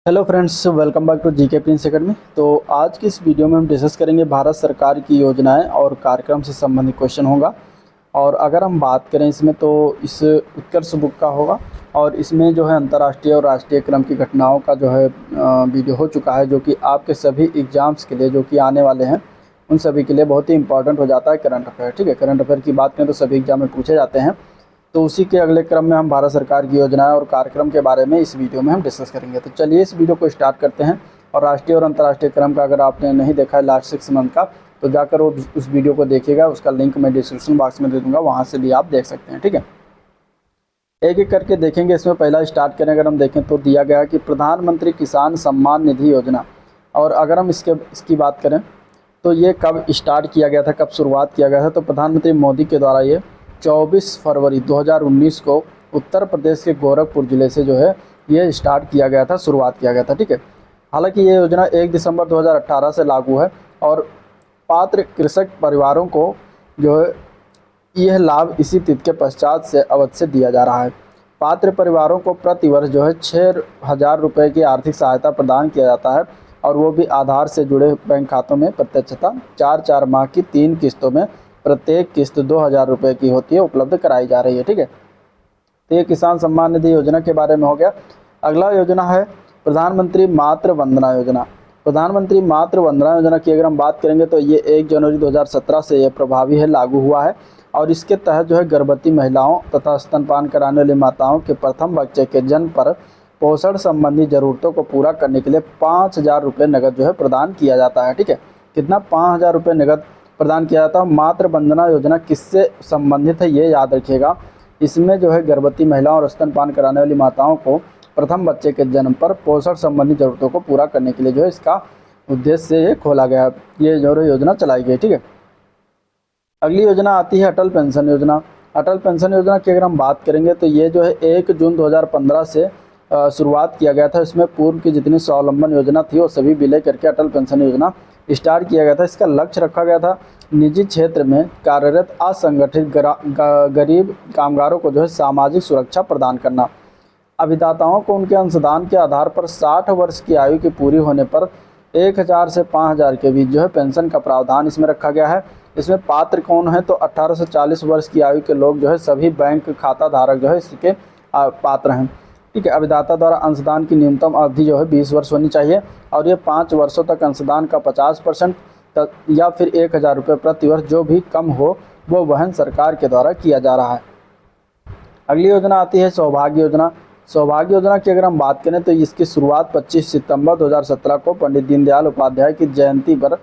Hello friends, welcome back to GK prince academy. तो आज की इस वीडियो में हम डिस्कस करेंगे भारत सरकार की योजनाएं और कार्यक्रम से संबंधित क्वेश्चन होगा। और अगर हम बात करें इसमें तो इस उत्कर्ष बुक का होगा और इसमें जो है अंतर्राष्ट्रीय और राष्ट्रीय क्रम की घटनाओं का जो है वीडियो हो चुका है, जो कि आपके सभी एग्जाम्स के लिए जो कि आने वाले हैं उन सभी के लिए बहुत ही इंपॉर्टेंट हो जाता है करंट अफेयर। ठीक है, करंट अफेयर की बात करें तो सभी एग्जाम में पूछे जाते हैं। तो उसी के अगले क्रम में हम भारत सरकार की योजनाएं और कार्यक्रम के बारे में इस वीडियो में हम डिस्कस करेंगे। तो चलिए इस वीडियो को स्टार्ट करते हैं। और राष्ट्रीय और अंतर्राष्ट्रीय क्रम का अगर आपने नहीं देखा है लास्ट 6 मंथ का, तो जाकर वो उस वीडियो को देखिएगा। उसका लिंक मैं डिस्क्रिप्शन बॉक्स में दे दूंगा, वहाँ से भी आप देख सकते हैं। ठीक है, एक एक करके देखेंगे। इसमें पहला स्टार्ट करें, अगर हम देखें तो दिया गया कि प्रधानमंत्री किसान सम्मान निधि योजना। और अगर हम इसकी बात करें तो ये कब स्टार्ट किया गया था, कब शुरुआत किया गया था, तो प्रधानमंत्री मोदी के द्वारा ये 24 फरवरी 2019 को उत्तर प्रदेश के गोरखपुर ज़िले से जो है ये स्टार्ट किया गया था, शुरुआत किया गया था। ठीक है, हालांकि ये योजना 1 दिसंबर 2018 से लागू है और पात्र कृषक परिवारों को जो है यह लाभ इसी तिथि के पश्चात से अवधि से दिया जा रहा है। पात्र परिवारों को प्रतिवर्ष जो है 6,000 रुपये की आर्थिक सहायता प्रदान किया जाता है और वो भी आधार से जुड़े बैंक खातों में प्रत्यक्षता 4 माह की 3 किस्तों में प्रत्येक किस्त 2,000 रुपये की होती है, उपलब्ध कराई जा रही है। ठीक है, तो ये किसान सम्मान निधि योजना के बारे में हो गया। अगला योजना है प्रधानमंत्री मातृ वंदना योजना। प्रधानमंत्री मातृ वंदना योजना की अगर हम बात करेंगे तो ये 1 जनवरी 2017 से ये प्रभावी है, लागू हुआ है। और इसके तहत जो है गर्भवती महिलाओं तथा स्तनपान कराने वाली माताओं के प्रथम बच्चे के जन्म पर पोषण संबंधी ज़रूरतों को पूरा करने के लिए 5,000 रुपये नकद जो है प्रदान किया जाता है। ठीक है, कितना? 5,000 रुपये नकद प्रदान किया जाता है। मातृ वंदना योजना किससे संबंधित है ये याद रखिएगा। इसमें जो है गर्भवती महिलाओं और स्तनपान कराने वाली माताओं को प्रथम बच्चे के जन्म पर पोषण संबंधी ज़रूरतों को पूरा करने के लिए जो है इसका उद्देश्य से ये खोला गया, ये जो योजना चलाई गई। ठीक है, अगली योजना आती है अटल पेंशन योजना। अटल पेंशन योजना की अगर हम बात करेंगे तो ये जो है 1 जून 2015 से शुरुआत किया गया था। इसमें पूर्व की जितनी स्वावलंबन योजना थी वो सभी विलय करके अटल पेंशन योजना स्टार्ट किया गया था। इसका लक्ष्य रखा गया था निजी क्षेत्र में कार्यरत असंगठित गरीब कामगारों को जो है सामाजिक सुरक्षा प्रदान करना। अभिदाताओं को उनके अंशदान के आधार पर 60 वर्ष की आयु की पूरी होने पर 1,000 से 5,000 के बीच जो है पेंशन का प्रावधान इसमें रखा गया है। इसमें पात्र कौन है तो 18 से 40 वर्ष की आयु के लोग जो है सभी बैंक खाता धारक जो है इसके पात्र हैं। ठीक है, अभिदाता द्वारा अंशदान की न्यूनतम अवधि जो है 20 वर्ष होनी चाहिए और ये 5 वर्षों तक अंशदान का 50% या फिर 1,000 रुपये प्रति वर्ष जो भी कम हो वो वहन सरकार के द्वारा किया जा रहा है। अगली योजना आती है सौभाग्य योजना। सौभाग्य योजना की अगर हम बात करें तो इसकी शुरुआत 25 सितंबर 2017 को पंडित दीनदयाल उपाध्याय की जयंती पर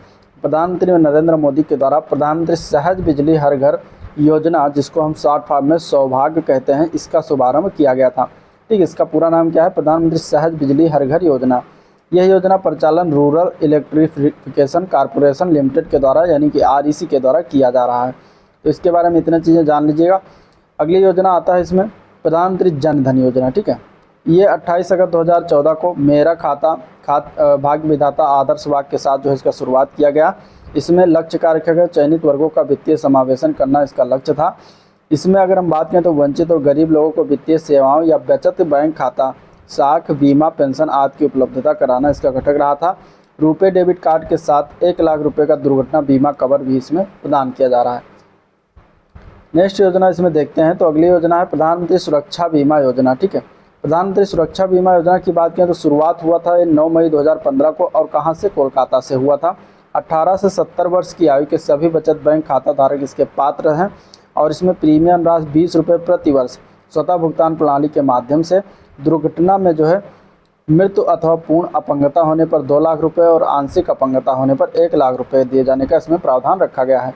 प्रधानमंत्री नरेंद्र मोदी के द्वारा प्रधानमंत्री सहज बिजली हर घर योजना, जिसको हम शॉर्ट फॉर्म में सौभाग्य कहते हैं, इसका शुभारंभ किया गया था। ठीक, इसका पूरा नाम क्या है? प्रधानमंत्री सहज बिजली हर घर योजना। यह योजना परिचालन रूरल इलेक्ट्रिफिकेशन कॉरपोरेशन लिमिटेड के द्वारा यानी कि REC के द्वारा किया जा रहा है। तो इसके बारे में इतनी चीज़ें जान लीजिएगा। अगली योजना आता है इसमें प्रधानमंत्री जन धन योजना। ठीक है, ये 28 अगस्त 2014 को मेरा खाता भाग्य विधाता आदर्श वाक्य के साथ जो है इसका शुरुआत किया गया। इसमें लक्ष्य क्या रखा गया? चयनित वर्गों का वित्तीय समावेशन करना इसका लक्ष्य था। इसमें अगर हम बात करें तो वंचित और गरीब लोगों को वित्तीय सेवाओं या बचत बैंक खाता, साख, बीमा, पेंशन आदि की उपलब्धता कराना इसका घटक रहा था। रुपे डेबिट कार्ड के साथ 1 लाख रुपए का दुर्घटना बीमा कवर भी इसमें प्रदान किया जा रहा है। नेक्स्ट योजना इसमें देखते हैं तो अगली योजना है प्रधानमंत्री सुरक्षा बीमा योजना। ठीक है, प्रधानमंत्री सुरक्षा बीमा योजना की बात करें तो शुरुआत हुआ था 9 मई 2015 को और कहाँ से? कोलकाता से हुआ था। 18 से 70 वर्ष की आयु के सभी बचत बैंक खाता धारक इसके पात्र हैं और इसमें प्रीमियम राशि 20 रुपये प्रति वर्ष स्वतः भुगतान प्रणाली के माध्यम से दुर्घटना में जो है मृत्यु अथवा पूर्ण अपंगता होने पर 2 लाख रुपये और आंशिक अपंगता होने पर 1 लाख रुपये दिए जाने का इसमें प्रावधान रखा गया है।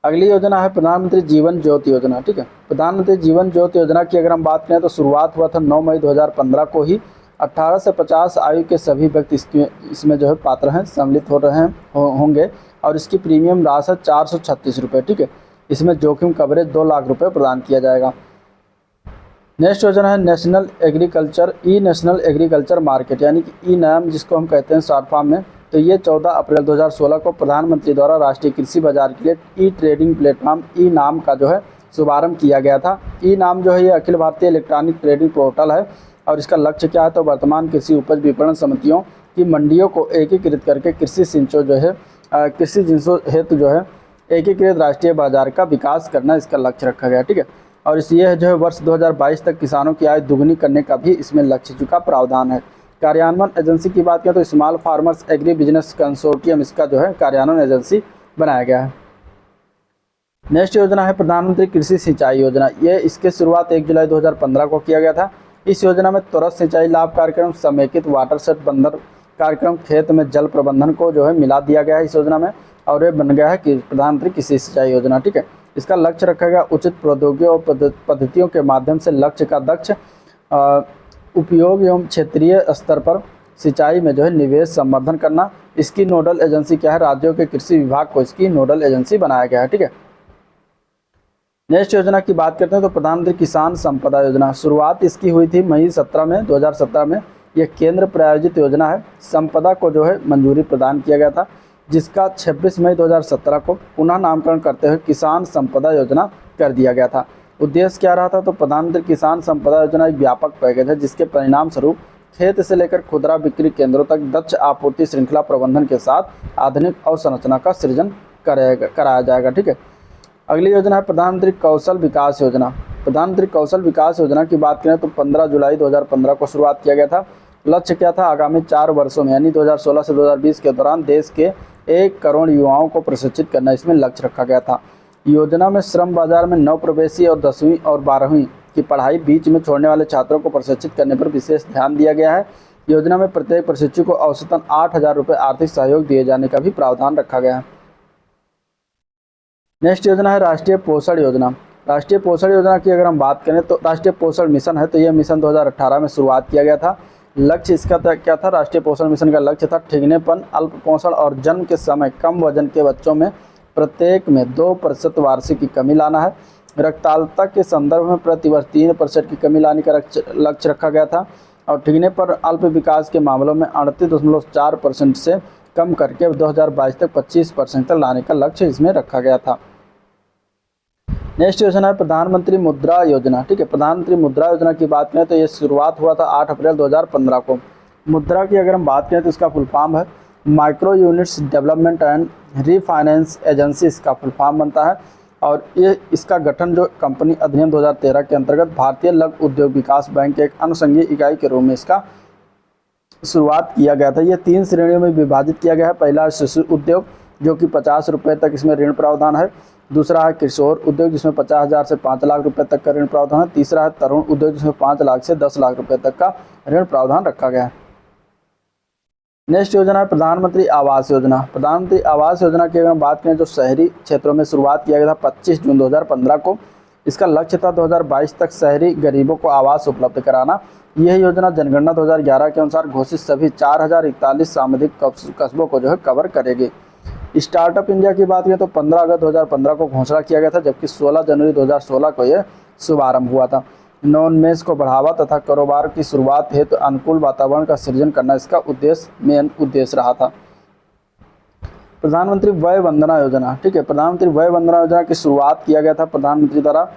अगली योजना है प्रधानमंत्री जीवन ज्योति योजना। ठीक है, प्रधानमंत्री जीवन ज्योति योजना की अगर हम बात करें तो शुरुआत हुआ था 9 मई 2015 को ही। 18 से 50 आयु के सभी व्यक्ति इसमें जो है पात्र हैं, सम्मिलित हो रहे हैं होंगे और इसकी प्रीमियम राशि 436 रुपये। ठीक है, इसमें जोखिम कवरेज 2 लाख रुपये प्रदान किया जाएगा। नेक्स्ट योजना है नेशनल एग्रीकल्चर मार्केट यानी कि ई-नाम, जिसको हम कहते हैं शॉर्ट फॉर्म में। तो ये 14 अप्रैल 2016 को प्रधानमंत्री द्वारा राष्ट्रीय कृषि बाजार के लिए ट्रेडिंग प्लेटफॉर्म ई-नाम का जो है शुभारंभ किया गया था। ई-नाम जो है ये Akhil Bharatiya electronic trading portal है और इसका लक्ष्य क्या है, तो वर्तमान कृषि उपज विपणन समितियों की मंडियों को एकीकृत करके कृषि सिंचो जो है कृषि जिनसों हेतु जो है एकीकृत राष्ट्रीय बाजार का विकास करना इसका लक्ष्य रखा गया। ठीक है, और इस ये जो है वर्ष 2022 तक किसानों की आय दुगनी करने का भी इसमें लक्ष्य का प्रावधान है। कार्यान्वयन एजेंसी की बात करें तो small farmers agri business consortium इसका जो है कार्यान्वयन एजेंसी बनाया गया है। नेक्स्ट योजना है प्रधानमंत्री कृषि सिंचाई योजना। ये इसकी शुरुआत 1 जुलाई 2015 को किया गया था। इस योजना में त्वरित सिंचाई लाभ कार्यक्रम, समेकित वाटरशेड बंदर कार्यक्रम, खेत में जल प्रबंधन को जो है मिला दिया गया है इस योजना में, और ये बन गया है कि प्रधानमंत्री कृषि सिंचाई योजना। ठीक है, इसका लक्ष्य रखा गया उचित प्रौद्योगिकी और पद्धतियों के माध्यम से लक्ष्य का दक्ष उपयोग एवं क्षेत्रीय स्तर पर सिंचाई में जो है निवेश संवर्धन करना। इसकी नोडल एजेंसी क्या है, राज्यों के कृषि विभाग को इसकी नोडल एजेंसी बनाया गया है। ठीक है, नेक्स्ट योजना की बात करते हैं तो प्रधानमंत्री किसान संपदा योजना। शुरुआत इसकी हुई थी मई 2017 में। यह केंद्र प्रायोजित योजना है। संपदा को जो है मंजूरी प्रदान किया गया था, जिसका 26 मई 2017 को पुनः नामकरण करते हुए किसान संपदा योजना कर दिया गया था। उद्देश्य क्या रहा था, तो प्रधानमंत्री किसान संपदा योजना एक व्यापक पैकेज है जिसके परिणाम स्वरूप खेत से लेकर खुदरा बिक्री केंद्रों तक दक्ष आपूर्ति श्रृंखला प्रबंधन के साथ आधुनिक अवसंरचना का सृजन कराया जाएगा। ठीक है, अगली योजना है प्रधानमंत्री कौशल विकास योजना। प्रधानमंत्री कौशल विकास योजना की बात करें तो 15 जुलाई 2015 को शुरुआत किया गया था। लक्ष्य क्या था, आगामी 4 वर्षों में यानी 2016 से 2020 के दौरान देश के 1 करोड़ युवाओं को प्रशिक्षित करना इसमें लक्ष्य रखा गया था। योजना में श्रम बाजार में नव प्रवेशी और 10वीं और 12वीं की पढ़ाई बीच में छोड़ने वाले छात्रों को प्रशिक्षित करने पर विशेष ध्यान दिया गया है। योजना में प्रत्येक प्रशिक्षु को औसतन 8,000 रुपये आर्थिक सहयोग दिए जाने का भी प्रावधान रखा गया है। नेक्स्ट योजना है राष्ट्रीय पोषण योजना। राष्ट्रीय पोषण योजना की अगर हम बात करें तो राष्ट्रीय पोषण मिशन है, तो यह मिशन 2018 में शुरुआत किया गया था। लक्ष्य इसका क्या था, राष्ट्रीय पोषण मिशन का लक्ष्य था ठिगनेपन, अल्प पोषण और जन्म के समय कम वजन के बच्चों में प्रत्येक में 2% वार्षिक की कमी लाना है। रक्ताल्पता के संदर्भ में प्रतिवर्ष 3% की कमी लाने का लक्ष्य रखा गया था, और ठिगने पर अल्प विकास के मामलों में 38.4% से कम करके 2022 तक 25% तक लाने का लक्ष्य इसमें रखा गया था। नेक्स्ट योजना है प्रधानमंत्री मुद्रा योजना। ठीक है, प्रधानमंत्री मुद्रा योजना की बात करें तो ये शुरुआत हुआ था 8 अप्रैल 2015 को। मुद्रा की अगर हम बात करें तो इसका फुल फॉर्म है micro units development and refinance agency, इसका फुल फॉर्म बनता है। और ये इसका गठन जो कंपनी अधिनियम 2013 के अंतर्गत भारतीय लघु उद्योग विकास बैंक के एक अनुषंगी इकाई के रूप में इसका शुरुआत किया गया था। यह 3 श्रेणियों में विभाजित किया गया है। पहला शिशु उद्योग जो कि 50 रुपये तक इसमें ऋण प्रावधान है। दूसरा है किशोर उद्योग जिसमें 50,000 से 5 लाख रुपए तक का ऋण प्रावधान है। तीसरा है तरुण उद्योग जिसमें 5 लाख से 10 लाख रुपए तक का ऋण प्रावधान रखा गया है। नेक्स्ट योजना है प्रधानमंत्री आवास योजना। प्रधानमंत्री आवास योजना की अगर हम बात करें जो शहरी क्षेत्रों में शुरुआत किया गया था 25 जून 2015 को। इसका लक्ष्य था 2022 तक शहरी गरीबों को आवास उपलब्ध कराना। यह योजना जनगणना 2011 के अनुसार घोषित सभी 4041 सामुदायिक कस्बों को जो है कवर करेगी। स्टार्टअप इंडिया की बात करें तो 15 अगस्त 2015 को घोषणा किया गया था, जबकि 16 जनवरी 2016 को यह शुभारंभ हुआ था। नवोन्मेष को बढ़ावा तथा कारोबार की शुरुआत हेतु अनुकूल वातावरण का सृजन करना इसका मेन उद्देश्य रहा था। प्रधानमंत्री वय वंदना योजना। ठीक है, प्रधानमंत्री वय वंदना योजना की शुरुआत किया गया था प्रधानमंत्री द्वारा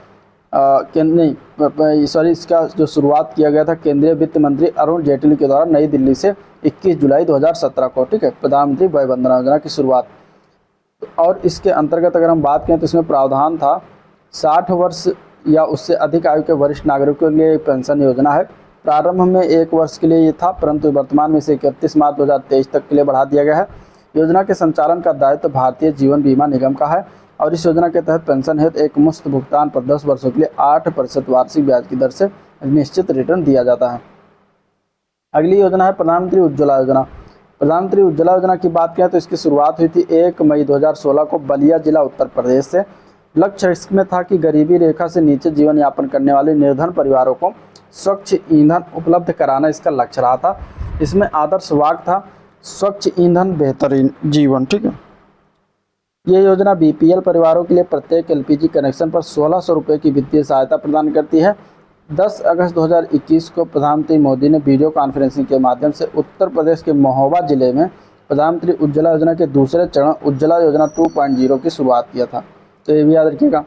इसका जो शुरुआत किया गया था केंद्रीय वित्त मंत्री अरुण जेटली के द्वारा नई दिल्ली से 21 जुलाई 2017 को। ठीक है, प्रधानमंत्री वय वंदना योजना की शुरुआत। और इसके अंतर्गत अगर हम बात करें तो इसमें प्रावधान था 60 वर्ष या उससे अधिक आयु के वरिष्ठ नागरिकों के लिए पेंशन योजना है। प्रारंभ में 1 वर्ष के लिए ये था, परंतु वर्तमान में इसे 31 मार्च 2023 तक के लिए बढ़ा दिया गया है। योजना के संचालन का दायित्व भारतीय जीवन बीमा निगम का है, और इस योजना के तहत पेंशन हेतु एक मुश्त भुगतान पर 10 वर्षों के लिए 8% वार्षिक ब्याज की दर से निश्चित रिटर्न दिया जाता है। अगली योजना है प्रधानमंत्री उज्ज्वला योजना। प्रधानमंत्री उज्ज्वला योजना की बात करें तो इसकी शुरुआत हुई थी 1 मई 2016 को बलिया जिला उत्तर प्रदेश से। लक्ष्य इसमें था कि गरीबी रेखा से नीचे जीवन यापन करने वाले निर्धन परिवारों को स्वच्छ ईंधन उपलब्ध कराना इसका लक्ष्य रहा था। इसमें आदर्श वाक्य था स्वच्छ ईंधन बेहतरीन जीवन। ठीक है, ये योजना बीपीएल परिवारों के लिए प्रत्येक एलपीजी कनेक्शन पर 1600 रुपये की वित्तीय सहायता प्रदान करती है। 10 अगस्त 2021 को प्रधानमंत्री मोदी ने वीडियो कॉन्फ्रेंसिंग के माध्यम से उत्तर प्रदेश के महोबा जिले में प्रधानमंत्री उज्ज्वला योजना के दूसरे चरण उज्ज्वला योजना 2.0 की शुरुआत किया था, तो ये भी याद रखिएगा।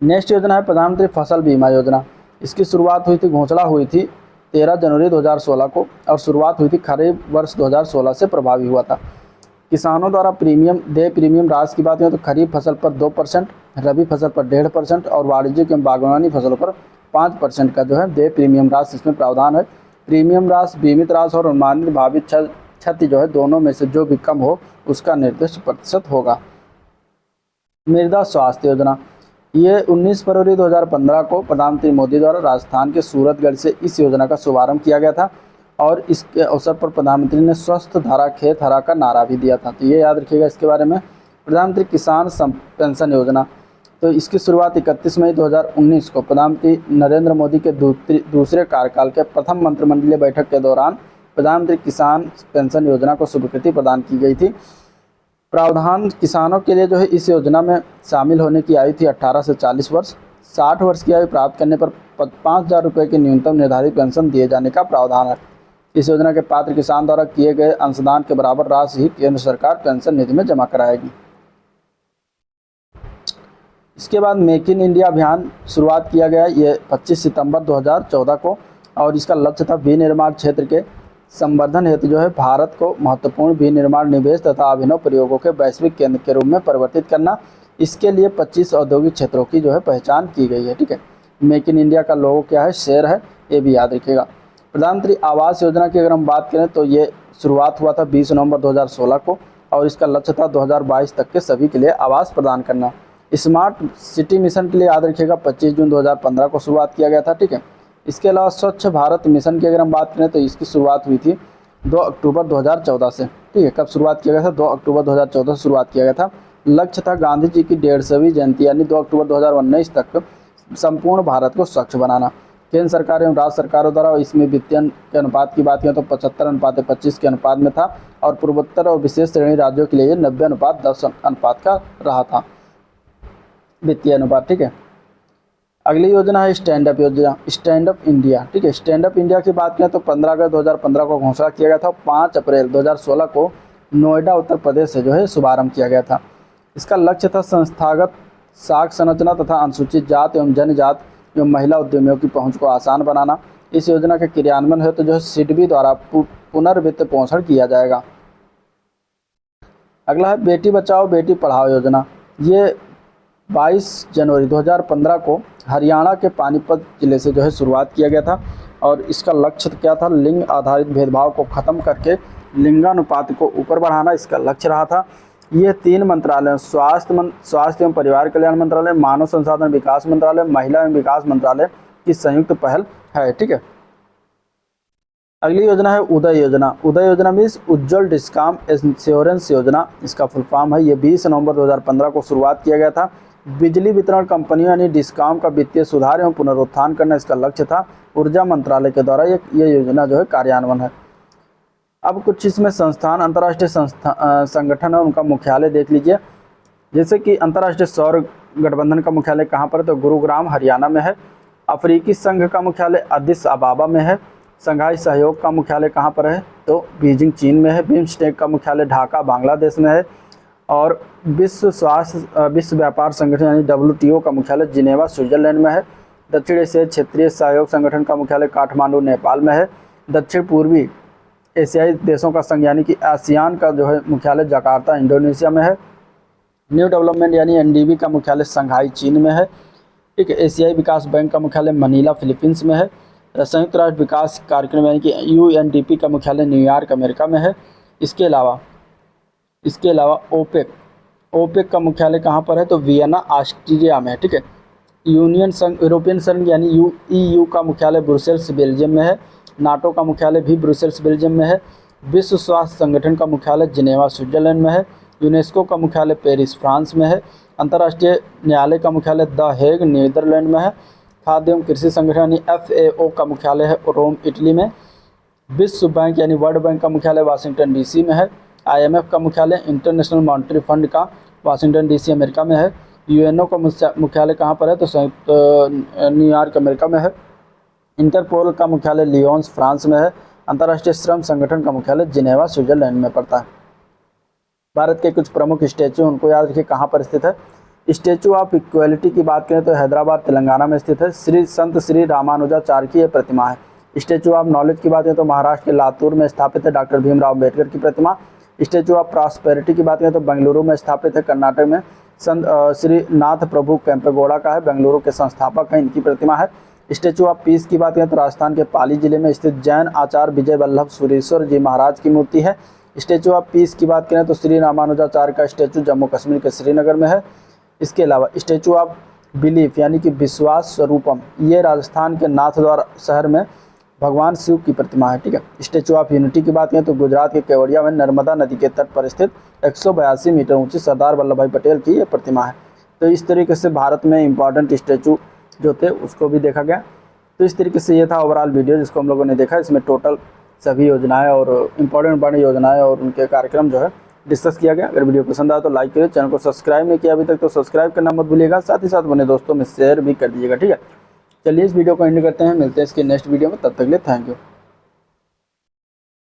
नेक्स्ट योजना है प्रधानमंत्री फसल बीमा योजना। इसकी शुरुआत हुई थी, घोषणा हुई थी 13 जनवरी 2016 को और शुरुआत हुई थी खरीफ वर्ष 2016 से प्रभावी हुआ था। किसानों द्वारा प्रीमियम राशि की बात करें तो खरीफ फसल पर 2%, रबी फसल पर 1.5% और वाणिज्यिक एवं बागवानी फसलों पर 5% का जो है देय प्रीमियम राशि इसमें प्रावधान है। प्रीमियम राशि बीमित राशि और अनुमानित भावित क्षति जो है दोनों में से जो भी कम हो उसका निर्दिष्ट प्रतिशत होगा। मृदा स्वास्थ्य योजना, ये 19 फरवरी 2015 को प्रधानमंत्री मोदी द्वारा राजस्थान के सूरतगढ़ से इस योजना का शुभारंभ किया गया था और इसके अवसर पर प्रधानमंत्री ने स्वस्थ धारा खेत हरा का नारा भी दिया था। तो ये याद रखिएगा इसके बारे में। प्रधानमंत्री किसान पेंशन योजना, तो इसकी शुरुआत 31 मई 2019 को प्रधानमंत्री नरेंद्र मोदी के दूसरे कार्यकाल के प्रथम मंत्रिमंडलीय बैठक के दौरान प्रधानमंत्री किसान पेंशन योजना को स्वीकृति प्रदान की गई थी। प्रावधान किसानों के लिए जो है इस योजना में शामिल होने की आयु थी 18 से 40 वर्ष। 60 वर्ष की आयु प्राप्त करने पर 5,000 रुपये की न्यूनतम निर्धारित पेंशन दिए जाने का प्रावधान है। इस योजना के पात्र किसान द्वारा किए गए अंशदान के बराबर राशि ही केंद्र सरकार पेंशन निधि में जमा कराएगी। इसके बाद मेक इन इंडिया अभियान शुरुआत किया गया, ये 25 सितंबर 2014 को, और इसका लक्ष्य था विनिर्माण क्षेत्र के संवर्धन हेतु जो है भारत को महत्वपूर्ण विनिर्माण निवेश तथा अभिनव प्रयोगों के वैश्विक केंद्र के रूप में परिवर्तित करना। इसके लिए 25 औद्योगिक क्षेत्रों की जो है पहचान की गई है। ठीक है, मेक इन इंडिया का लोगो क्या है, शेर है, ये भी याद रखिएगा। प्रधानमंत्री आवास योजना की अगर हम बात करें तो ये शुरुआत हुआ था 20 नवंबर 2016 को और इसका लक्ष्य था 2022 तक के सभी के लिए आवास प्रदान करना। स्मार्ट सिटी मिशन के लिए याद रखिएगा 25 जून 2015 को शुरुआत किया गया था। ठीक है, इसके अलावा स्वच्छ भारत मिशन की अगर हम बात करें तो इसकी शुरुआत हुई थी 2 अक्टूबर 2014 से। ठीक है, कब शुरुआत किया गया था, 2 अक्टूबर 2014 से शुरुआत किया गया था। लक्ष्य था गांधी जी की 150वीं जयंती यानी 2 अक्टूबर 2019 तक संपूर्ण भारत को स्वच्छ बनाना। केंद्र सरकार एवं राज्य सरकारों द्वारा इसमें वित्तीय के अनुपात की बात करें तो 75:25 के अनुपात में था और पूर्वोत्तर और विशेष श्रेणी राज्यों के लिए 90:10 अनुपात का रहा था वित्तीय अनुपात। ठीक है, अगली योजना है स्टैंड अप योजना, स्टैंड अप इंडिया। ठीक है, स्टैंड अप इंडिया की बात करें तो 15 अगस्त 2015 को घोषणा किया गया था। 5 अप्रैल 2016 को नोएडा उत्तर प्रदेश से जो है शुभारंभ किया गया था। इसका लक्ष्य था संस्थागत साख संरचना तथा अनुसूचित जात एवं जनजात एवं महिला उद्यमियों की पहुंच को आसान बनाना। इस योजना के क्रियान्वयन हेतु जो है सिडबी द्वारा पुनर्वित्त पोषण किया जाएगा। अगला है बेटी बचाओ बेटी पढ़ाओ योजना। ये 22 जनवरी 2015 को हरियाणा के पानीपत जिले से जो है शुरुआत किया गया था और इसका लक्ष्य क्या था, लिंग आधारित भेदभाव को खत्म करके लिंगानुपात को ऊपर बढ़ाना इसका लक्ष्य रहा था। ये 3 मंत्रालय, स्वास्थ्य एवं परिवार कल्याण मंत्रालय, मानव संसाधन विकास मंत्रालय, महिला एवं विकास मंत्रालय की संयुक्त पहल है। ठीक है, अगली योजना है उदय योजना। उदय योजना मीन्स उज्ज्वल डिस्कॉम इंश्योरेंस योजना, इसका फुल फॉर्म है। ये 20 नवंबर 2015 को शुरुआत किया गया था। बिजली वितरण कंपनियों यानी डिस्कॉम का वित्तीय सुधार एवं पुनरुत्थान करना इसका लक्ष्य था। ऊर्जा मंत्रालय के द्वारा ये योजना जो है कार्यान्वयन है। अब कुछ इसमें संस्थान, अंतर्राष्ट्रीय संगठन है, उनका मुख्यालय देख लीजिए। जैसे कि अंतर्राष्ट्रीय सौर गठबंधन का मुख्यालय कहाँ पर है, तो गुरुग्राम हरियाणा में है। अफ्रीकी संघ का मुख्यालय अदिस अबाबा में है। संघाई सहयोग का मुख्यालय कहाँ पर है, तो बीजिंग चीन में है। बिम्स्टेक का मुख्यालय ढाका बांग्लादेश में है और विश्व व्यापार संगठन यानी WTO का मुख्यालय जिनेवा स्विट्जरलैंड में है। दक्षिण एशियाई क्षेत्रीय सहयोग संगठन का मुख्यालय काठमांडू नेपाल में है। दक्षिण पूर्वी एशियाई देशों का संघ यानी कि आसियान का जो है मुख्यालय जकार्ता इंडोनेशिया में है। न्यू डेवलपमेंट यानी NDB का मुख्यालय संघाई चीन में है। ठीक है, एशियाई विकास बैंक का मुख्यालय मनीला फिलीपींस में है। संयुक्त राष्ट्र विकास कार्यक्रम यानी कि UNDP का मुख्यालय न्यूयॉर्क अमेरिका में है। इसके अलावा ओपेक का मुख्यालय कहाँ पर है, तो वियना ऑस्ट्रिया में है। ठीक है, यूरोपियन संघ यानी EU का मुख्यालय ब्रुसेल्स बेल्जियम में है। नाटो का मुख्यालय भी ब्रुसेल्स बेल्जियम में है। विश्व स्वास्थ्य संगठन का मुख्यालय जिनेवा स्विट्जरलैंड में है। यूनेस्को का मुख्यालय पेरिस फ्रांस में है। अंतर्राष्ट्रीय न्यायालय का मुख्यालय द हेग नीदरलैंड में है। खाद्य एवं कृषि संगठन यानी FAO का मुख्यालय है रोम इटली में। विश्व बैंक यानी वर्ल्ड बैंक का मुख्यालय वाशिंगटन DC में है। IMF का मुख्यालय इंटरनेशनल मॉनेटरी फंड का वाशिंगटन DC अमेरिका में है। UNO का मुख्यालय कहाँ पर है, तो संयुक्त न्यूयॉर्क अमेरिका में है। इंटरपोल का मुख्यालय लियोन्स फ्रांस में है। अंतर्राष्ट्रीय श्रम संगठन का मुख्यालय जिनेवा स्विट्जरलैंड में पड़ता है। भारत के कुछ प्रमुख स्टैचू उनको याद रखिए कहाँ पर स्थित है। स्टैचू ऑफ इक्वलिटी की बात करें तो हैदराबाद तेलंगाना में स्थित है। संत श्री रामानुजाचार्य की यह प्रतिमा है। स्टैचू ऑफ नॉलेज की बात करें तो महाराष्ट्र के लातूर में स्थापित है डॉक्टर भीमराव अम्बेडकर की प्रतिमा। स्टैचू ऑफ प्रॉस्पेरिटी की बात करें तो बेंगलुरु में स्थापित है, कर्नाटक में संत श्री नाथ प्रभु केम्पेगौड़ा का है, बेंगलुरु के संस्थापक हैं, इनकी प्रतिमा है। स्टैचू ऑफ पीस की बात करें तो राजस्थान के पाली जिले में स्थित जैन आचार्य विजय वल्लभ सुरेश्वर जी महाराज की मूर्ति है। स्टैचू ऑफ पीस की बात करें तो श्री रामानुजाचार्य का स्टैचू जम्मू कश्मीर के श्रीनगर में है। इसके अलावा स्टैचू ऑफ बिलीफ यानी कि विश्वास स्वरूपम, ये राजस्थान के नाथद्वारा शहर में भगवान शिव की प्रतिमा है। ठीक है। स्टैचू ऑफ यूनिटी की बात करें तो गुजरात के केवड़िया में नर्मदा नदी के तट पर स्थित 182 मीटर ऊंची सरदार वल्लभ भाई पटेल की ये प्रतिमा है। तो इस तरीके से भारत में इंपॉर्टेंट स्टैचू जो थे उसको भी देखा गया। तो इस तरीके से ये था ओवरऑल वीडियो जिसको हम लोगों ने देखा। इसमें टोटल सभी योजनाएं और इंपॉर्टेंट योजनाएं और उनके कार्यक्रम जो है डिस्कस किया गया। अगर वीडियो पसंद आया तो लाइक करिए, चैनल को सब्सक्राइब नहीं किया अभी तक तो सब्सक्राइब करना मत भूलिएगा, साथ ही साथ अपने दोस्तों में शेयर भी कर दीजिएगा। ठीक है, चलिए इस वीडियो को एंड करते हैं, मिलते हैं इसके नेक्स्ट वीडियो में, तब तक के लिए थैंक यू।